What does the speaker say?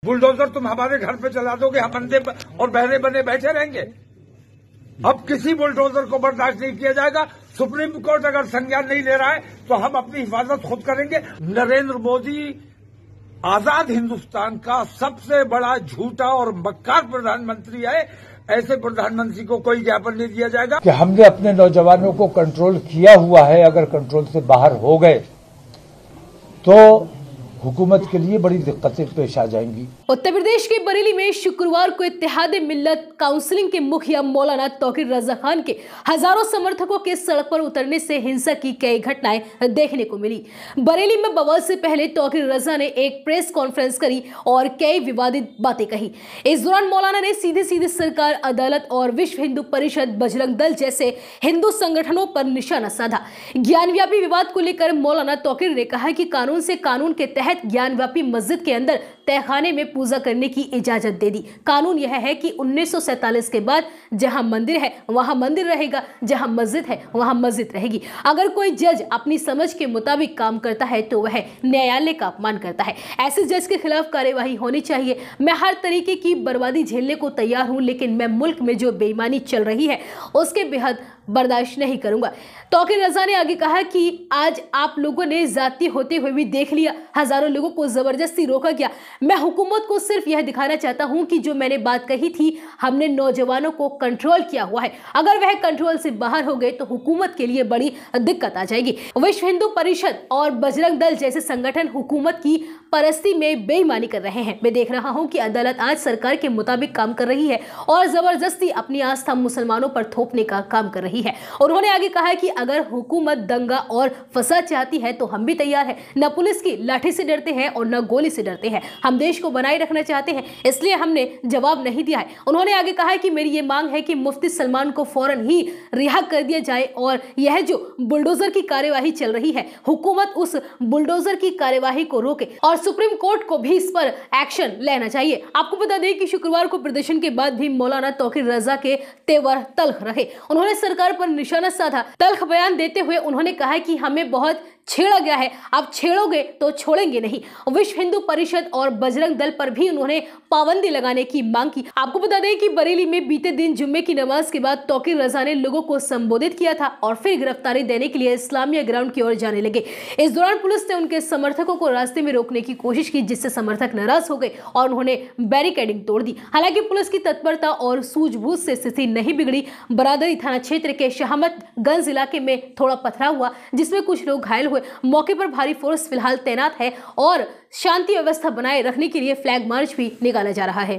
Bulldozer तुम हमारे घर पे चला दोगे, हम अंधे और बहरे बने बैठे रहेंगे। अब किसी बुलडोजर को बर्दाश्त नहीं किया जाएगा। सुप्रीम कोर्ट अगर संज्ञान नहीं ले रहा है तो हम अपनी हिफाजत खुद करेंगे। नरेंद्र मोदी आजाद हिंदुस्तान का सबसे बड़ा झूठा और मक्कार प्रधानमंत्री है। ऐसे प्रधानमंत्री को कोई ज्ञापन नहीं दिया जाएगा। कि हमने अपने नौजवानों को कंट्रोल किया हुआ है, अगर कंट्रोल से बाहर हो गए तो हुकूमत के लिए बड़ी दिक्कतें पेश आ जाएंगी। उत्तर प्रदेश के बरेली में शुक्रवार को इत्तेहाद मिल्लत काउंसिलिंग के मुखिया मौलाना तौकीर रजा खान के हजारों समर्थकों के सड़क पर उतरने से हिंसा की कई घटनाएं देखने को मिली। बरेली में बवाल से पहले तौकीर रजा ने एक प्रेस कॉन्फ्रेंस करी और कई विवादित बातें कही। इस दौरान मौलाना ने सीधे सीधे सरकार, अदालत और विश्व हिंदू परिषद, बजरंग दल जैसे हिंदू संगठनों पर निशाना साधा। ज्ञानव्यापी विवाद को लेकर मौलाना तौकीर ने कहा कि कानून से कानून के तहत ज्ञानव्यापी मस्जिद के अंदर तहखाने में पूजा करने की इजाजत दे दी। कानून यह है कि 1947 के बाद जहां मंदिर है वहां मंदिर रहेगा, जहां मस्जिद है वहां मस्जिद रहेगी। अगर कोई जज अपनी समझ के मुताबिक काम करता है तो वह न्यायालय का अपमान करता है। ऐसे जज के खिलाफ कार्यवाही होनी चाहिए। मैं हर तरीके की बर्बादी झेलने को तैयार हूं, लेकिन मैं मुल्क में जो बेईमानी चल रही है उसके बेहद बर्दाश्त नहीं करूंगा। तौकीर रजा ने आगे कहा कि आज आप लोगों ने जाती होते हुए भी देख लिया, हजारों लोगों को जबरदस्ती रोका गया। मैं हुकूमत को सिर्फ यह दिखाना चाहता हूं कि जो मैंने बात कही थी, हमने नौजवानों को कंट्रोल किया हुआ है। अगर वह कंट्रोल से बाहर हो गए तो हुकूमत के लिए बड़ी दिक्कत आ जाएगी। विश्व हिंदू परिषद और बजरंग दल जैसे संगठन हुकूमत की परस्ती में बेईमानी कर रहे हैं। मैं देख रहा हूं कि अदालत आज सरकार के मुताबिक काम कर रही है और जबरदस्ती अपनी आस्था मुसलमानों पर थोपने का काम कर रही है। उन्होंने आगे कहा कि अगर हुकूमत दंगा और फसाद चाहती है तो हम भी तैयार हैं। न पुलिस की लाठी से डरते हैं और न गोली से डरते हैं। हम देश को बनाए रखना चाहते हैं, इसलिए हमने जवाब नहीं दिया है। उन्होंने आगे कहा कि मेरी ये मांग है कि मुफ्ती सलमान को फौरन ही रिहा कर दिया जाए और यह जो बुलडोजर की कार्यवाही चल रही है, हुकूमत उस बुलडोजर की कार्यवाही को रोके और सुप्रीम कोर्ट को भी इस पर एक्शन लेना चाहिए। आपको बता दें कि शुक्रवार को प्रदर्शन के बाद भी मौलाना तौकीर रजा के तेवर तल्ख रहे। उन्होंने सरकार पर निशाना साधा। तल्ख बयान देते हुए उन्होंने कहा कि हमें बहुत छेड़ा गया है, अब छेड़ोगे तो छोड़ेंगे नहीं। विश्व हिंदू परिषद और बजरंग दल पर भी उन्होंने पाबंदी लगाने की मांग की। आपको बता दें कि बरेली में बीते दिन जुम्मे की नमाज के बाद तौकीर रजा ने लोगों को संबोधित किया था और फिर गिरफ्तारी देने के लिए इस्लामिया ग्राउंड की ओर जाने लगे। इस दौरान पुलिस ने उनके समर्थकों को रास्ते में रोकने की कोशिश की, जिससे समर्थक नाराज हो गए और उन्होंने बैरिकेडिंग तोड़ दी। हालांकि पुलिस की तत्परता और सूझबूझ से स्थिति नहीं बिगड़ी। बरादरी थाना क्षेत्र के शहामतगंज इलाके में थोड़ा पथराव हुआ, जिसमें कुछ लोग घायल हुए। मौके पर भारी फोर्स फिलहाल तैनात है और शांति व्यवस्था बनाए रखने के लिए फ्लैग मार्च भी निकाला जा रहा है।